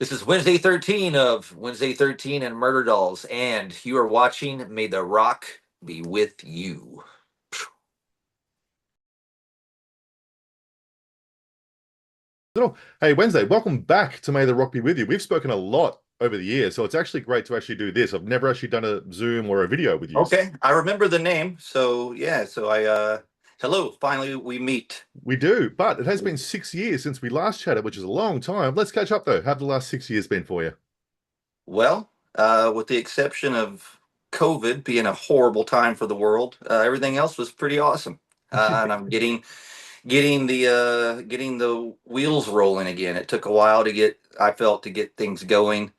This is Wednesday 13 of Wednesday 13 and Murderdolls, and you are watching May the Rock Be With You. Hey, Wednesday, welcome back to May the Rock Be With You. We've spoken a lot over the years, so it's actually great to actually do this. I've never actually done a Zoom or a video with you. Okay, I remember the name, so yeah, hello, finally we meet. We do, but it has been 6 years since we last chatted, which is a long time. Let's catch up though. How have the last 6 years been for you? Well, with the exception of COVID being a horrible time for the world, everything else was pretty awesome. And I'm getting the wheels rolling again. It took a while I felt, to get things going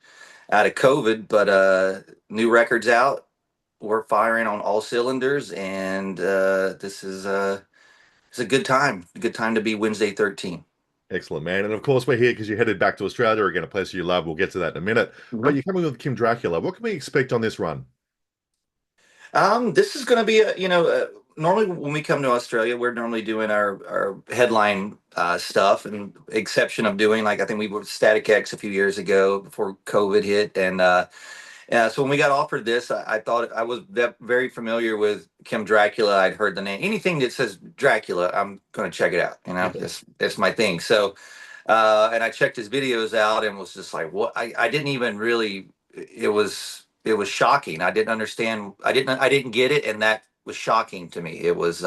out of COVID, but new records out. We're firing on all cylinders, and this is it's a good time. Good time to be Wednesday 13. Excellent, man. And of course, we're here because you headed back to Australia again, a place you love. We'll get to that in a minute. But Mhm. you're coming with Kim Dracula. What can we expect on this run? This is going to be normally when we come to Australia, we're normally doing our headline stuff, and exception of doing, like, I think we were Static X a few years ago before COVID hit, and yeah. So when we got offered this, I thought I was very familiar with Kim Dracula. I'd heard the name. Anything that says Dracula, I'm going to check it out. It's my thing. So, and I checked his videos out and was just like, what? I didn't even really. It was shocking. I didn't understand. I didn't get it, and that was shocking to me. It was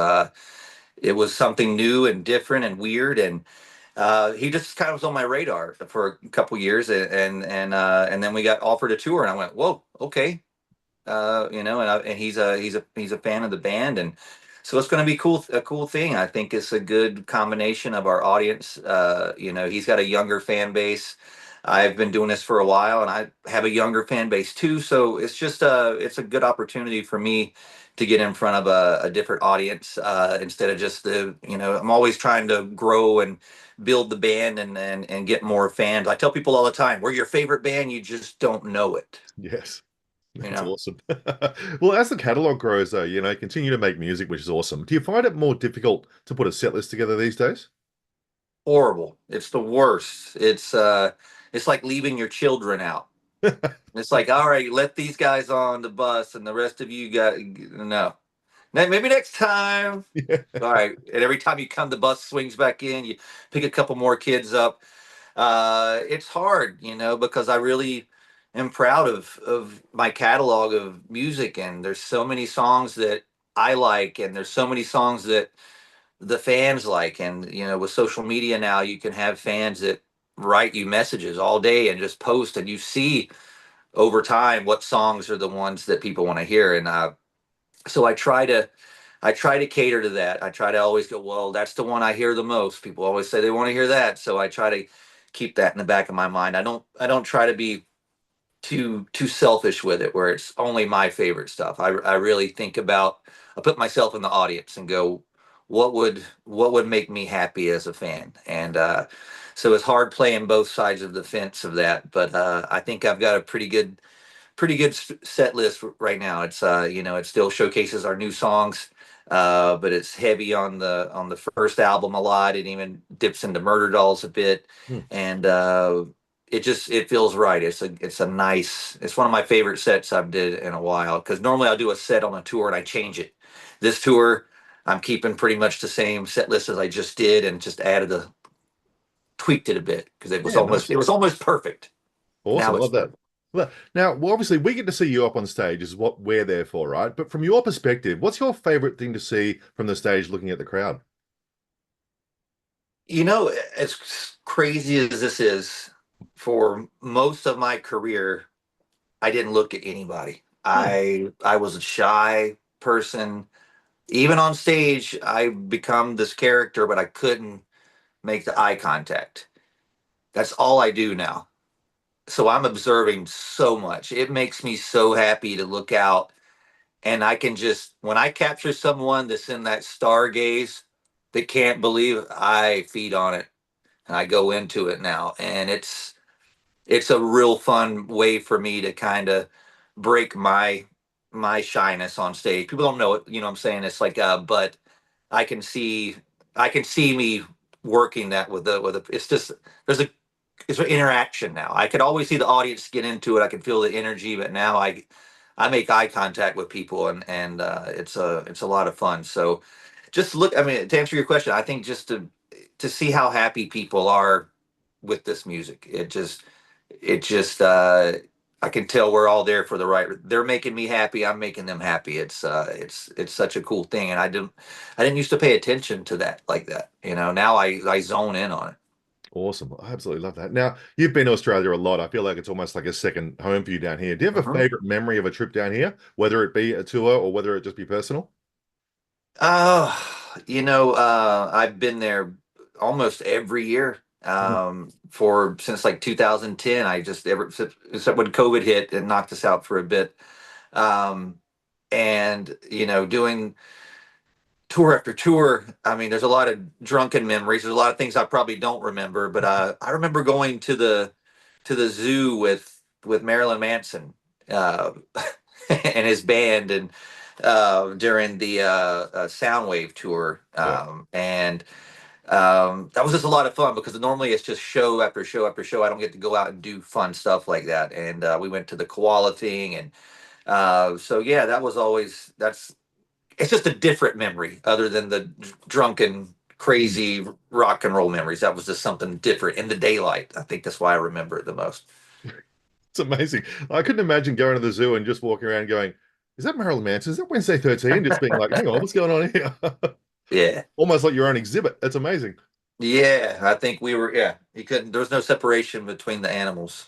something new and different and weird, and he just kind of was on my radar for a couple years, and then we got offered a tour, and I went, "Whoa, okay." And he's a fan of the band, and so it's going to be a cool thing. I think it's a good combination of our audience. He's got a younger fan base. I've been doing this for a while, and I have a younger fan base too. So it's a good opportunity for me to get in front of a different audience, instead of just I'm always trying to grow and build the band, and get more fans. I tell people all the time, we're your favorite band, you just don't know it. Yes. You That's know, awesome. Well, as the catalog grows, though, continue to make music, which is awesome. Do you find it more difficult to put a set list together these days? Horrible. It's the worst. It's like leaving your children out. It's like, all right, let these guys on the bus, and the rest of you got no. Maybe next time. Yeah. All right. And every time you come, the bus swings back in. You pick a couple more kids up. It's hard, because I really am proud of my catalog of music, and there's so many songs that I like, and there's so many songs that the fans like, and with social media now, you can have fans that write you messages all day and just post, and you see over time what songs are the ones that people want to hear, and so I try to cater to that. I try to always go, well, that's the one I hear the most. People always say they want to hear that, so I try to keep that in the back of my mind. I don't try to be too selfish with it, where it's only my favorite stuff. I really think about. I put myself in the audience and go, what would make me happy as a fan, and so it's hard playing both sides of the fence of that. But I think I've got a pretty good set list right now. It still showcases our new songs, but it's heavy on the first album a lot. It even dips into Murderdolls a bit, Hmm. and it feels right. It's one of my favorite sets I've did in a while, because normally I'll do a set on a tour and I change it. This tour, I'm keeping pretty much the same set list as I just did, and just tweaked it a bit, because it was Yeah, almost nice. it was almost perfect. Awesome. Now I it's love that. perfect. Well, now, obviously, we get to see you up on stage, is what we're there for, right? But from your perspective, what's your favorite thing to see from the stage looking at the crowd? As crazy as this is, for most of my career, I didn't look at anybody. Hmm. I was a shy person. Even on stage, I become this character, but I couldn't make the eye contact. That's all I do now. So I'm observing so much. It makes me so happy to look out, and I can just, when I capture someone that's in that stargaze, that can't believe it, I feed on it, and I go into it now, and it's a real fun way for me to kind of break my shyness on stage. People don't know it, you know what I'm saying? It's like, but I can see I can see me working that with a. It's just there's a it's an interaction now. I could always see the audience get into it. I can feel the energy, but now I make eye contact with people, and it's a lot of fun. So just look. I mean, to answer your question, I think just to see how happy people are with this music, it just I can tell we're all there for the right. They're making me happy. I'm making them happy. It's such a cool thing, and I didn't used to pay attention to that like that. Now I zone in on it. Awesome. I absolutely love that. Now, you've been to Australia a lot. I feel like it's almost like a second home for you down here. Do you have a Mhm. favorite memory of a trip down here, whether it be a tour or whether it just be personal? Uh, I've been there almost every year. Mhm. For since like 2010. I just ever except when COVID hit and knocked us out for a bit. Um, and doing tour after tour. I mean, there's a lot of drunken memories. There's a lot of things I probably don't remember, but I remember going to the zoo with Marilyn Manson uh, and his band, and during the Soundwave tour, Yeah. and that was just a lot of fun because normally it's just show after show after show. I don't get to go out and do fun stuff like that, and we went to the koala thing, and so yeah, that's it's just a different memory other than the drunken Mm. crazy rock and roll memories. That was just something different in the daylight. I think that's why I remember it the most. It's amazing. I couldn't imagine going to the zoo and just walking around going, is that Marilyn Manson? Is that Wednesday 13? Just being like, hang on, what's going on here? Yeah. Almost like your own exhibit. That's amazing. Yeah, I think we were. Yeah, you couldn't. There was no separation between the animals.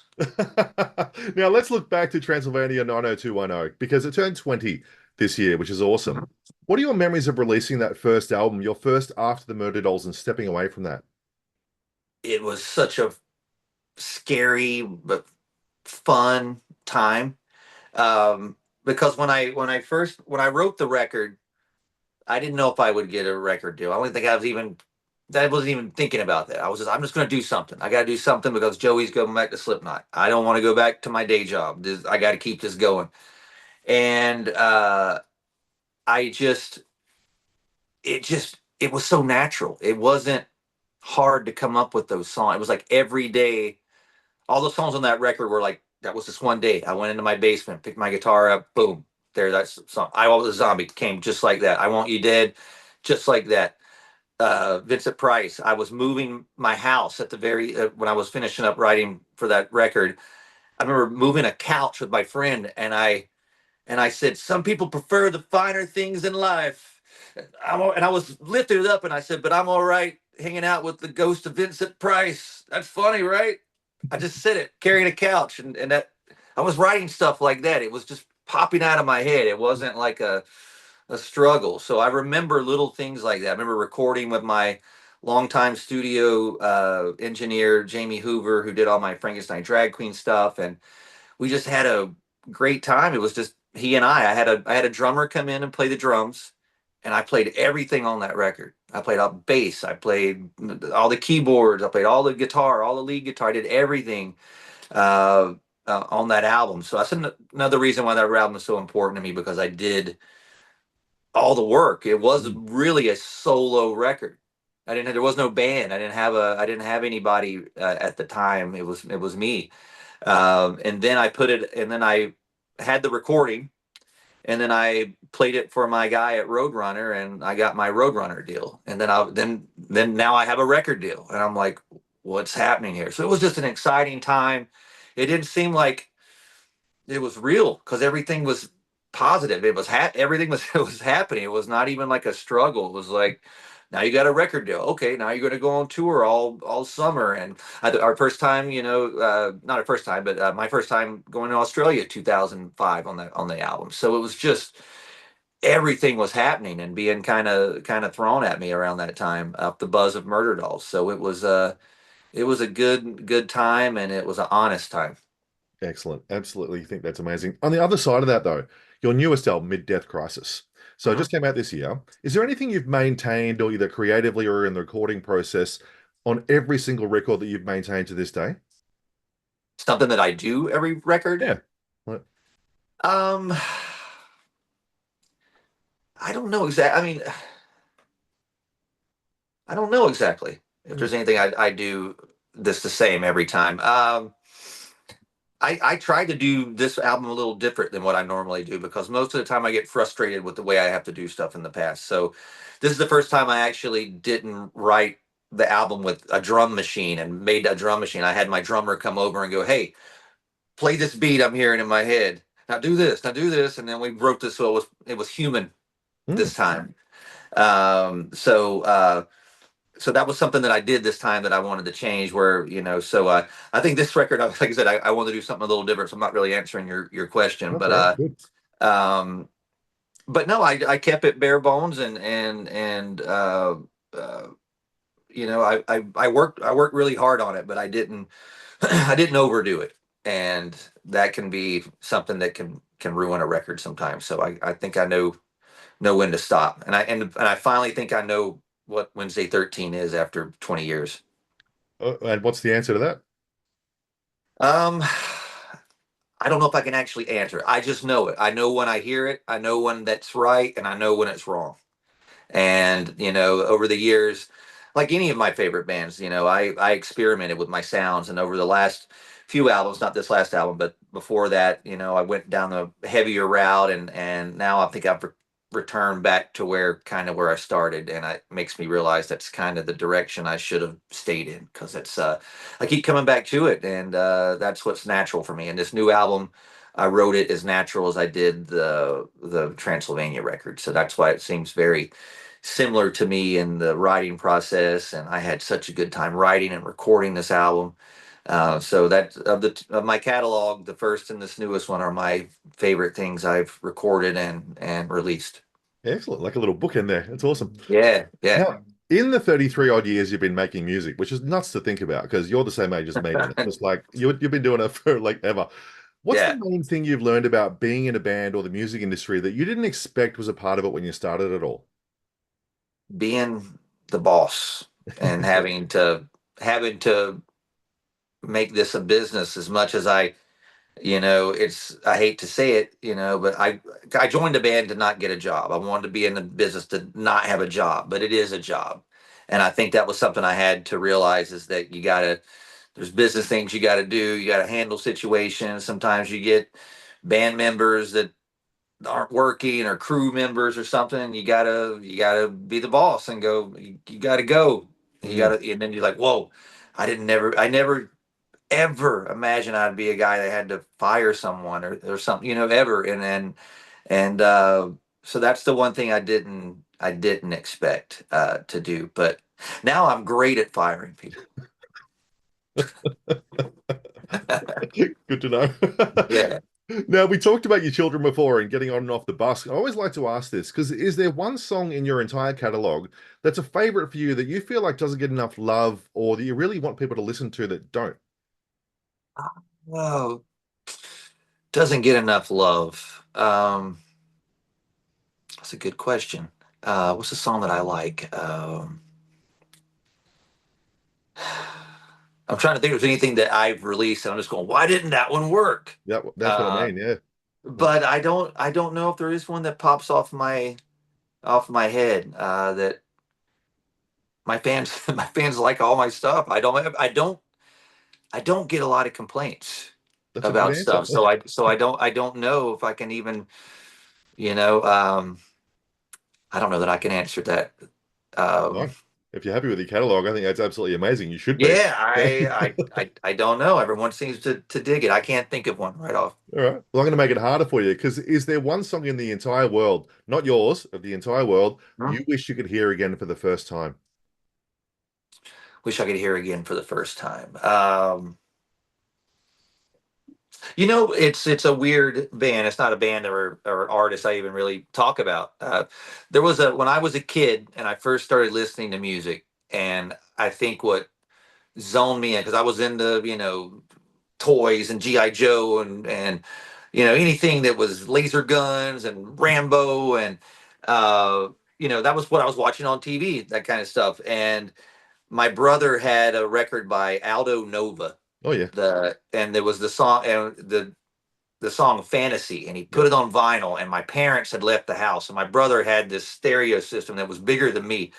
Now let's look back to Transylvania 90210 because it turned 20 this year, which is awesome. Mhm. What are your memories of releasing that first album, your first after the Murderdolls and stepping away from that? It was such a scary but fun time, because when I wrote the record, I didn't know if I would get a record deal. I don't think I wasn't even thinking about that. I'm just going to do something. I got to do something because Joey's going back to Slipknot. I don't want to go back to my day job. I got to keep this going. And I just, it was so natural. It wasn't hard to come up with those songs. It was like every day. All the songs on that record were like, that was just one day. I went into my basement, picked my guitar up, boom, there. That's song. I Was a Zombie came just like that. I Want You Dead, just like that. Vincent Price. I was moving my house at the very when I was finishing up writing for that record. I remember moving a couch with my friend, and I said, "Some people prefer the finer things in life." And I was lifted it up, and I said, "But I'm all right hanging out with the ghost of Vincent Price." That's funny, right? I just said it, carrying a couch, and that I was writing stuff like that. It was just popping out of my head. It wasn't like a struggle. So I remember little things like that. I remember recording with my longtime studio engineer, Jamie Hoover, who did all my Frankenstein drag queen stuff. And we just had a great time. It was just he and I had a drummer come in and play the drums. And I played everything on that record. I played all bass. I played all the keyboards. I played all the guitar, all the lead guitar. I did everything uh, on that album. So that's another reason why that album is so important to me because I did all the work. It was Mm. really a solo record. There was no band. I didn't have anybody at the time. It was me. And then I had the recording, and then I played it for my guy at Roadrunner, and I got my Roadrunner deal. And then now I have a record deal, and I'm like, what's happening here? So it was just an exciting time. It didn't seem like it was real because everything was positive. Everything was it was happening. It was not even like a struggle. It was like, now you got a record deal. Okay, now you're going to go on tour all summer. And our first time, not our first time, but my first time going to Australia, 2005 on the album. So it was just everything was happening and being kind of thrown at me around that time up the buzz of Murder Dolls. So it was a good time, and it was an honest time. Excellent. Absolutely. Think that's amazing. On the other side of that, though, your newest album, Mid-Death Crisis. So it Mhm. just came out this year. Is there anything you've maintained, or either creatively or in the recording process, on every single record that you've maintained to this day? Something that I do every record. Yeah. Well, Um, I don't know exactly. I mean, I don't know exactly if mm, there's anything I do this the same every time. I tried to do this album a little different than what I normally do because most of the time I get frustrated with the way I have to do stuff in the past. So this is the first time I actually didn't write the album with a drum machine and made a drum machine. I had my drummer come over and go, "Hey, play this beat I'm hearing in my head. Now do this. Now do this." And then we wrote this so it was human Mm. this time. So that was something that I did this time that I wanted to change. I think this record, like I said, I want to do something a little different. So I'm not really answering your question, That's all right. Good. um, but no, I kept it bare bones uh, I worked really hard on it, but I didn't I didn't overdo it, and that can be something that can ruin a record sometimes. So I think I know when to stop, and I finally think I know what Wednesday 13 is after 20 years. And what's the answer to that? Um, I don't know if I can actually answer. I just know it. I know when I hear it. I know when that's right, and I know when it's wrong. And over the years, like any of my favorite bands, I experimented with my sounds, and over the last few albums, not this last album, but before that, I went down the heavier route, and now I think I've returned back to where I started, and it makes me realize that's kind of the direction I should have stayed in, because it's I keep coming back to it, and that's what's natural for me. And this new album, I wrote it as natural as I did the Transylvania record, so that's why it seems very similar to me in the writing process. And I had such a good time writing and recording this album. So that of my catalog, the first and this newest one are my favorite things I've recorded and released. Excellent. Like a little book in there. That's awesome. Yeah, yeah. Now, in the 33 odd years you've been making music, which is nuts to think about because you're the same age as me, and it's just like you've been doing it for like ever. What's the Yeah, main thing you've learned about being in a band or the music industry that you didn't expect was a part of it when you started at all? being the boss and having to make this a business as much as I hate to say it, but I joined a band to not get a job. I wanted to be in the business to not have a job, but it is a job. And I think that was something I had to realize, is that there's business things you gotta do. You gotta handle situations. Sometimes you get band members that aren't working, or crew members or something. You gotta be the boss and go, you gotta go. Mm. And then you're like, whoa, I never ever imagine I'd be a guy that had to fire someone, or something, ever. And so that's the one thing I didn't expect to do. But now I'm great at firing people. Good to know. Yeah. Now, we talked about your children before and getting on and off the bus. I always like to ask this because is there one song in your entire catalog that's a favorite for you that you feel like doesn't get enough love or that you really want people to listen to that don't? Oh, doesn't get enough love. That's a good question. What's the song that I like? I'm trying to think if there's anything that I've released and I'm just going, why didn't that one work? Yeah, that's what I Uh, mean. Yeah. but I don't know if there is one that pops off my head, that my fans my fans like all my stuff. I don't get a lot of complaints That's a good about answer. stuff. So I don't know if I can even, you know um I don't know that I can answer that. um Fine. If you're happy with your catalog, I think that's absolutely amazing. You should be. yeah, I don't know. Everyone seems to dig it. I can't think of one right off. All right. Well, I'm going to make it harder for you because is there one song in the entire world, not yours, of the entire world, Hmm? you wish you could hear again for the first time? Wish I could hear again for the first time. It's a weird band. It's not a band or artist I even really talk about. There was when I was a kid and I first started listening to music, and I think what zoned me in, because I was into toys and GI Joe, and anything that was laser guns and Rambo, and that was what I was watching on TV, that kind of stuff. And my brother had a record by Aldo Nova, Oh, yeah. and there was the song, and the song Fantasy, and he put Yep. it on vinyl, and my parents had left the house, and my brother had this stereo system that was bigger than me,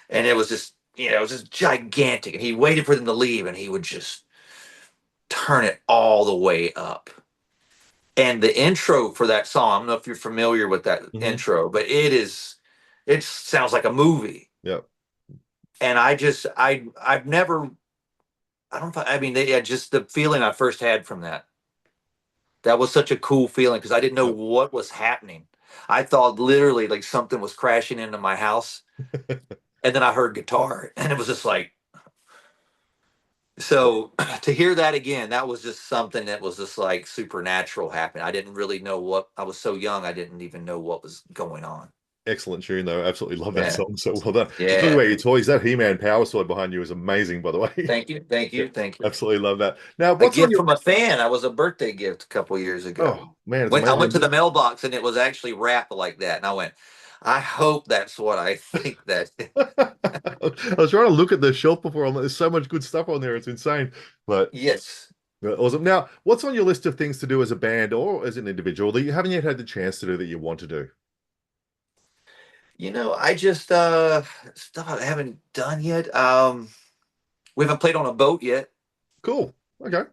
and it was just it was just gigantic. And he waited for them to leave, and he would just turn it all the way up. And the intro for that song, I don't know if you're familiar with that Hmm. intro, but it sounds like a movie. Yeah. And I've never, I don't, I mean, just the feeling I first had from that. That was such a cool feeling because I didn't know Yep. what was happening. I thought literally like something was crashing into my house, and then I heard guitar, and it was just like, so to hear that again, that was just something that was just like supernatural happening. I didn't really know what, I was so young, I didn't even know what was going on. Excellent tune, though. Absolutely love that Yeah. song. So well done. Talking Yeah. about your toys, that He-Man power sword behind you is amazing, by the way. Thank you. Thank Yeah, you. Thank you. absolutely love that. Now, A what's on gift your? from a fan. That was a birthday gift a couple years ago. Oh man, it's When I went to amazing. the mailbox and it was actually wrapped like that, and I went, I hope that's what I think that. I was trying to look at the shelf before. I'm like, there's so much good stuff on there. It's insane. But Yes. awesome. Now, what's on your list of things to do as a band or as an individual that you haven't yet had the chance to do that you want to do? I just stuff I haven't done yet. We haven't played on a boat yet. Cool. Okay.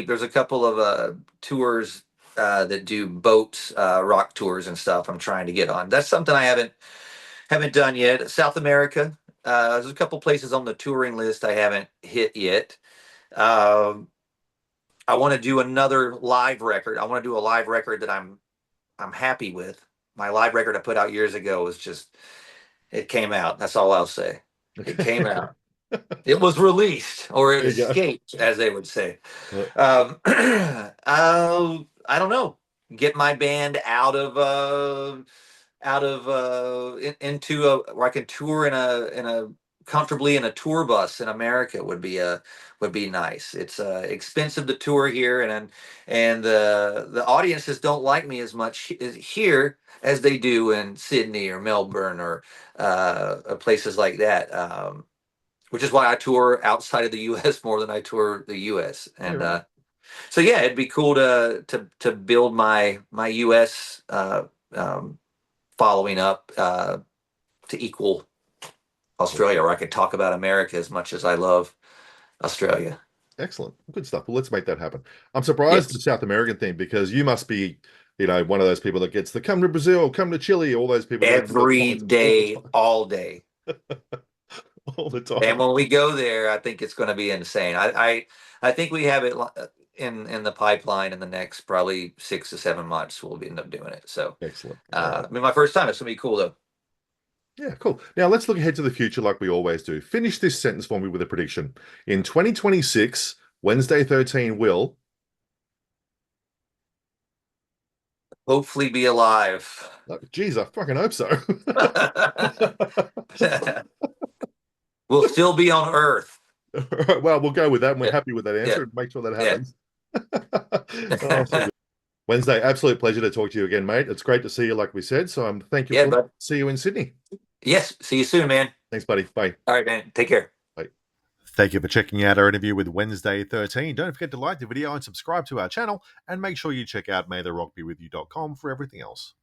There's a couple of tours that do boats, rock tours and stuff. I'm trying to get on. That's something I haven't done yet. South America. There's a couple places on the touring list I haven't hit yet. Um, I want to do another live record. I want to do a live record that I'm happy with. My live record I put out years ago was just it came out. That's all I'll say. It came Okay. out. It was released, or it There you go. escaped, as they would say. Uh, I don't know. Get my band into a where I can tour in a comfortably in a tour bus in America would be nice. It's expensive to tour here, and the audiences don't like me as much here as they do in Sydney or Melbourne or places like that. Which is why I tour outside of the U.S. more than I tour the U.S. yeah, And right. so yeah, it'd be cool to build my U.S. Um, following up to equal Australia, where I could talk about America as much as I love Australia. Excellent. Good stuff. Well, let's make that happen. I'm surprised the Yes, South American thing because you must be, one of those people that gets the come to Brazil, come to Chile, all those people that do it every all the day, time, all day. all the And time. when we go there, I think it's going to be insane. I think we have it in the pipeline in the next probably 6 to 7 months. We'll end up doing it. So, Excellent. All right. I mean, my first time. It's gonna be cool though. Yeah, cool. Now let's look ahead to the future like we always do. Finish this sentence for me with a prediction. In 2026, Wednesday 13 will. Hopefully, be alive. Oh, geez, I fucking hope so. We'll still be on Earth. All right, well, we'll go with that, and we're Yeah, happy with that yeah, answer and make sure that yeah. happens. Oh, so good. Wednesday, absolute pleasure to talk to you again, mate. It's great to see you, like we said. So thank you Yeah, for but see you in Sydney. yes. See you soon, man. Thanks, buddy. Bye. All right, man. Take care. Bye. Thank you for checking out our interview with Wednesday 13. Don't forget to like the video and subscribe to our channel, and make sure you check out maytherockbewithyou.com for everything else.